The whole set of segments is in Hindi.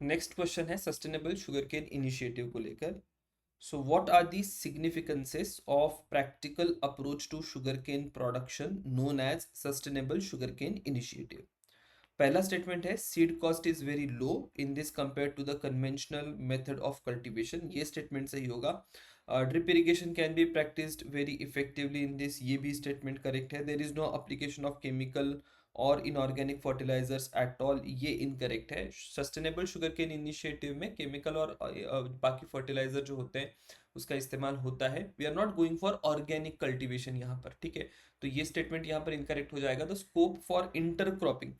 नेक्स्ट क्वेश्चन है सस्टेनेबल शुगर केन इनिशिएटिव को लेकर। So what are the significances of practical approach to sugar cane production known as sustainable sugar cane initiative. पहला स्टेटमेंट है seed cost is very low in this compare to the conventional method of cultivation, ये स्टेटमेंट सही होगा। Drip irrigation can be practised very effectively in this, ये भी स्टेटमेंट करेक्ट है। There is no application of chemical और इनऑर्गेनिक फर्टिलाइजर्स एट ऑल, ये इनकरेक्ट है। सस्टेनेबल शुगर केन इनिशिएटिव में केमिकल और बाकी फर्टिलाइजर जो होते हैं उसका इस्तेमाल होता है। We are not going for organic cultivation यहाँ पर, ठीक है। तो ये स्टेटमेंट यहाँ पर इनकरेक्ट हो जाएगा। The scope for intercropping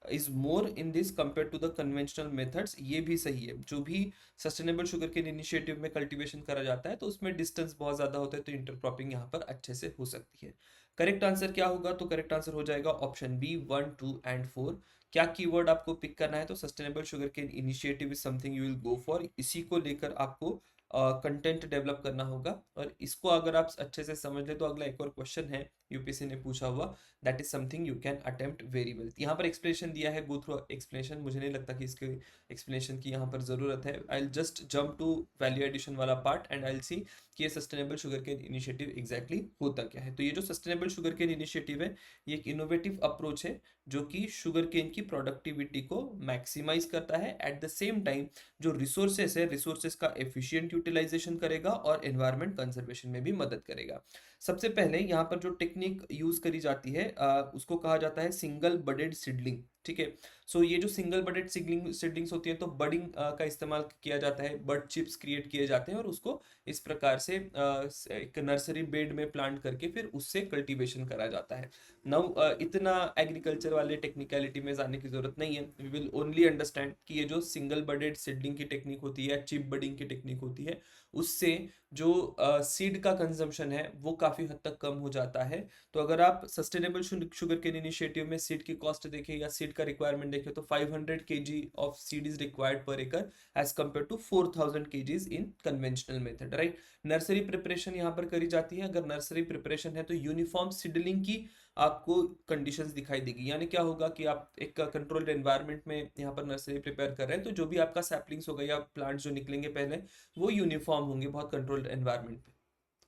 is more in this compare to the conventional methods, ये भी सही है। जो भी सस्टेनेबल शुगर केन इनिशिएटिव में कल्टीवेशन करा जाता है तो उसमें डिस्टेंस बहुत ज़्यादा होता है, तो इंटरक्रॉपिंग यहाँ पर अच्छे से हो सकती है। करेक्ट आंसर क्या होगा? तो करेक्ट आंसर हो जाएगा ऑप्शन बी 1, 2 एंड 4। क्या कीवर्ड आपको पिक करना है? तो sustainable sugar cane initiative is something you will go for, इसी को लेकर आपको कंटेंट डेवलप करना होगा। और इसको अगर आप अच्छे से समझ ले तो अगला एक और क्वेश्चन है यूपीएससी ने पूछा हुआ, that is something you can attempt very well. यहाँ पर एक्सप्लेनेशन दिया है, गो थ्रू एक्सप्लेनेशन, मुझे नहीं लगता कि इसके एक्सप्लेनेशन की यहाँ पर ज़रूरत है। I just jump to value addition वाला पार्ट एंड आई सी कि ये sustainable sugar cane initiative exactly होता क्या है। तो ये जो सस्टेनेबल शुगर केन इनिशिएटिव है ये एक इनोवेटिव अप्रोच है जो कि शुगर केन की प्रोडक्टिविटी को मैक्सिमाइज करता है, एट द सेम टाइम जो रिसोर्सेस है रिसोर्सेस का एफिशिएंट यूटिलाइजेशन करेगा और एनवायरमेंट कंजर्वेशन में भी मदद करेगा। सबसे पहले यहाँ पर जो टेक्निक यूज करी जाती है उसको कहा जाता है सिंगल बडेड सीडलिंग, ठीक है। सो ये जो सिंगल बडेड सीडलिंग्स होती है तो बडिंग का इस्तेमाल किया जाता है, बड चिप्स क्रिएट किए जाते हैं और उसको इस प्रकार से एक नर्सरी बेड में प्लांट करके फिर उससे कल्टीवेशन करा जाता है। नाउ इतना एग्रीकल्चर वाले टेक्निकलिटी में जाने की जरूरत नहीं है। वी विल ओनली अंडरस्टैंड कि ये जो सिंगल बडेड सीडलिंग की टेक्निक होती है या चिप बडिंग की टेक्निक होती है उससे जो सीड का कंजम्पशन है वो काफ़ी हद तक कम हो जाता है। तो अगर आप सस्टेनेबल शुगर केन इनिशिएटिव में सीड की कॉस्ट देखें या सीड का रिक्वायरमेंट देखें तो 500 kg of seed is required per एकड़ as compare to 4000 kgs in conventional method, right. Nursery preparation यहाँ पर करी जाती है। अगर नर्सरी प्रिपरेशन है तो यूनिफॉर्म सीडलिंग की आपको कंडीशंस दिखाई देगी, यानी क्या होगा कि आप एक कंट्रोल्ड एनवायरनमेंट में यहाँ पर नर्सरी प्रिपेयर कर रहे हैं तो जो भी आपका सैपलिंग्स होगा या प्लांट्स जो निकलेंगे पहले वो यूनिफॉर्म होंगे बहुत कंट्रोल्ड एनवायरनमेंट पे।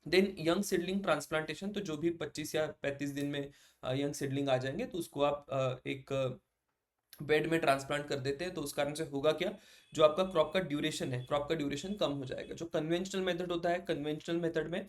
देन यंग सीडलिंग ट्रांसप्लांटेशन, तो जो भी 25 या 35 दिन में यंग सीडलिंग आ जाएंगे तो उसको आप एक बेड में ट्रांसप्लांट कर देते हैं। तो उस कारण से होगा क्या, जो आपका क्रॉप का ड्यूरेशन है क्रॉप का ड्यूरेशन कम हो जाएगा। जो कन्वेंशनल मेथड होता है, कन्वेंशनल मेथड में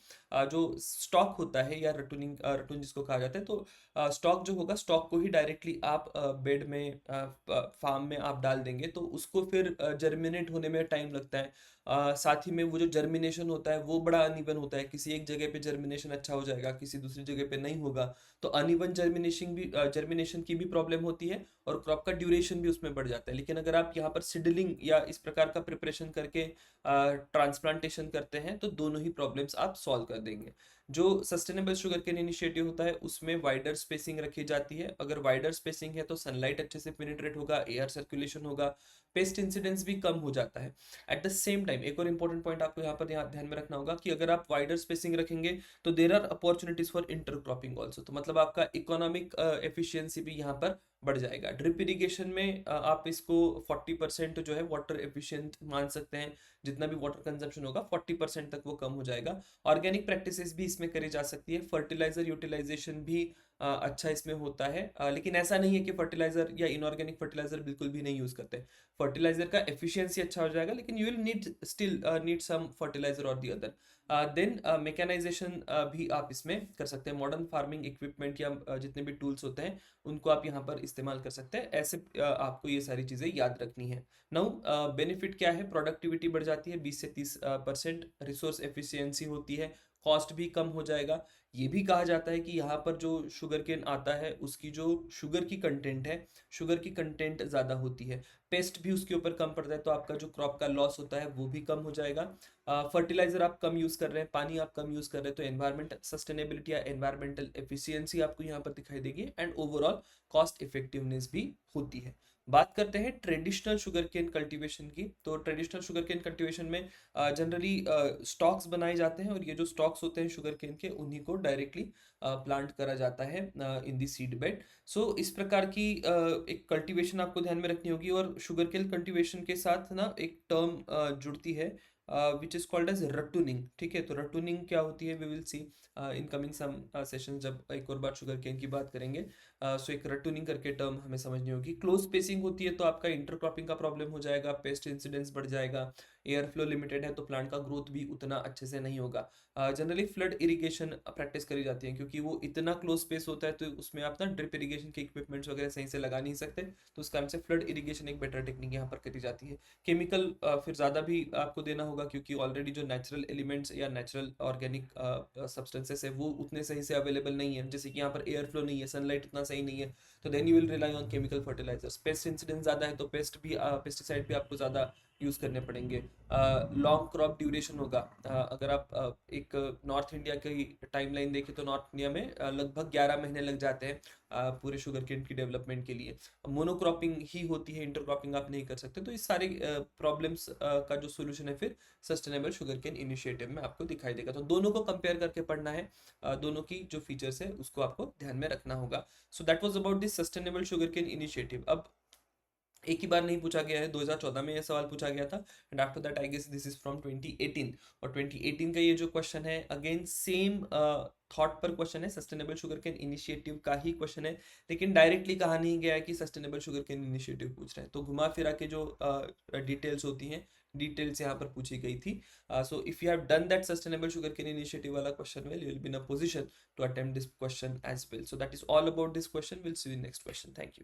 जो स्टॉक होता है या रटूनिंग रटून जिसको कहा जाता है, तो स्टॉक जो होगा स्टॉक को ही डायरेक्टली आप बेड में फार्म में आप डाल देंगे तो उसको फिर जर्मिनेट होने में टाइम लगता है। साथ ही में वो जो जर्मिनेशन होता है वो बड़ा अनइवन होता है, किसी एक जगह पे जर्मिनेशन अच्छा हो जाएगा किसी दूसरी जगह पे नहीं होगा। तो अनइवन जर्मिनेशन की भी प्रॉब्लम होती है और क्रॉप का ड्यूरेशन भी उसमें बढ़ जाता है। लेकिन अगर आप यहाँ पर सीडलिंग या इस प्रकार का प्रिपरेशन करके ट्रांसप्लांटेशन करते हैं तो दोनों ही प्रॉब्लम्स आप सॉल्व कर देंगे। जो सस्टेनेबल शुगर केन इनिशिएटिव होता है उसमें वाइडर स्पेसिंग रखी जाती है। अगर वाइडर स्पेसिंग है तो सनलाइट अच्छे से पेनिट्रेट होगा, एयर सर्कुलेशन होगा, पेस्ट इंसिडेंस भी कम हो जाता है। एट द सेम टाइम एक और इंपॉर्टेंट पॉइंट आपको यहाँ पर ध्यान में रखना होगा कि अगर आप वाइडर स्पेसिंग रखेंगे तो there are opportunities for intercropping also, तो मतलब आपका इकोनॉमिक एफिशिएंसी भी यहाँ पर बढ़ जाएगा। ड्रिप इरिगेशन में आप इसको 40% जो है वाटर एफिशिएंट मान सकते हैं, जितना भी वाटर कंजम्पशन होगा 40% तक वो कम हो जाएगा। ऑर्गेनिक प्रैक्टिसेस भी इसमें करी जा सकती है, फर्टिलाइजर यूटिलाइजेशन भी अच्छा इसमें होता है। लेकिन ऐसा नहीं है कि फर्टिलाइजर या इनऑर्गेनिक फर्टिलाइजर बिल्कुल भी नहीं यूज करते। फर्टिलाइजर का एफिशिएंसी अच्छा हो जाएगा लेकिन you will need still need some fertiliser और दी अदर। देन मैकेनाइजेशन भी आप इसमें कर सकते हैं। मॉडर्न फार्मिंग इक्विपमेंट या जितने भी टूल्स होते हैं उनको आप यहाँ पर इस्तेमाल कर सकते हैं। ऐसे आपको ये सारी चीज़ें याद रखनी है। नाउ बेनिफिट क्या है, प्रोडक्टिविटी बढ़ जाती है 20 से 30%, रिसोर्स एफिशिएंसी होती है, कॉस्ट भी कम हो जाएगा। ये भी कहा जाता है कि यहाँ पर जो शुगर केन आता है उसकी जो शुगर की कंटेंट है शुगर की कंटेंट ज़्यादा होती है, पेस्ट भी उसके ऊपर कम पड़ता है तो आपका जो क्रॉप का लॉस होता है वो भी कम हो जाएगा। फर्टिलाइजर आप कम यूज़ कर रहे हैं, पानी आप कम यूज़ कर रहे हैं, तो एनवायरमेंट सस्टेनेबिलिटी या एनवायरमेंटल एफिशिएंसी आपको यहाँ पर दिखाई देगी एंड ओवरऑल कॉस्ट इफेक्टिवनेस भी होती है। बात करते हैं ट्रेडिशनल शुगर केन कल्टीवेशन की। तो ट्रेडिशनल शुगर केन कल्टीवेशन में जनरली स्टॉक्स बनाए जाते हैं, और ये जो स्टॉक्स होते हैं शुगर केन के, उन्हीं को डायरेक्टली प्लांट करा जाता है इन दी सीड बेड। सो इस प्रकार की एक कल्टीवेशन आपको ध्यान में रखनी होगी। और शुगर केन कल्टीवेशन के साथ ना एक टर्म जुड़ती है which is called as ratooning. ठीक है, तो रटूनिंग क्या होती है, we will see in coming some session, जब एक और बार शुगर केन की बात करेंगे। सो एक रटूनिंग करके टर्म हमें समझनी होगी। क्लोज स्पेसिंग होती है तो आपका इंटरक्रॉपिंग का प्रॉब्लम हो जाएगा, पेस्ट इंसिडेंस बढ़ जाएगा। एयर फ्लो लिमिटेड है तो प्लांट का ग्रोथ भी उतना अच्छे से नहीं होगा। जनरली फ्लड इरिगेशन प्रैक्टिस करी जाती है, क्योंकि वो इतना क्लोज स्पेस होता है, तो उसमें आप ना ड्रिप इरिगेशन के इक्विपमेंट्स वगैरह सही से लगा नहीं सकते। तो उस कारण से फ्लड इरिगेशन एक बेटर टेक्निक यहाँ पर करी जाती है। केमिकल फिर ज़्यादा भी आपको देना होगा, क्योंकि ऑलरेडी जो नेचुरल एलिमेंट्स या नेचुरल ऑर्गेनिक सब्सटेंसेस है वो उतने सही से अवेलेबल नहीं है। जैसे कि यहाँ पर एयर फ्लो नहीं है, सनलाइट उतना सही नहीं है, तो then you will rely on chemical fertilisers. Pest incidence ज़्यादा है तो पेस्टिसाइड भी आपको ज़्यादा यूज़ करने पड़ेंगे। लॉन्ग क्रॉप ड्यूरेशन होगा। अगर आप एक नॉर्थ इंडिया की टाइमलाइन देखें तो नॉर्थ इंडिया में लगभग 11 महीने लग जाते हैं पूरे शुगर केन की डेवलपमेंट के लिए। मोनोक्रॉपिंग ही होती है, इंटरक्रॉपिंग आप नहीं कर सकते। तो इस सारे प्रॉब्लम्स का जो सोल्यूशन है फिर सस्टेनेबल शुगर केन इनिशिएटिव में आपको दिखाई देगा। तो दोनों को कंपेयर करके पढ़ना है, दोनों की जो फीचर्स है उसको आपको ध्यान में रखना होगा। So that was about this sustainable sugar cane initiative. अब एक ही बार नहीं पूछा गया है, 2014 में यह सवाल पूछा गया था, and after that I guess this is from 2018। और 2018 का ये जो क्वेश्चन है, अगेन सेम थॉट पर क्वेश्चन है, सस्टेनेबल शुगर केन इनिशिएटिव का ही क्वेश्चन है, लेकिन डायरेक्टली कहा नहीं गया है कि सस्टेनेबल शुगर केन इनिशिएटिव पूछ रहे हैं। तो घुमा फिरा के जो डिटेल्स होती हैं, डिटेल्स यहाँ पर पूछी गई थी। So if you have done that sustainable sugar cane initiative वाला question, well you will be in a position to attempt this question as well. So that is all about this question. We'll see you in next question. Thank you.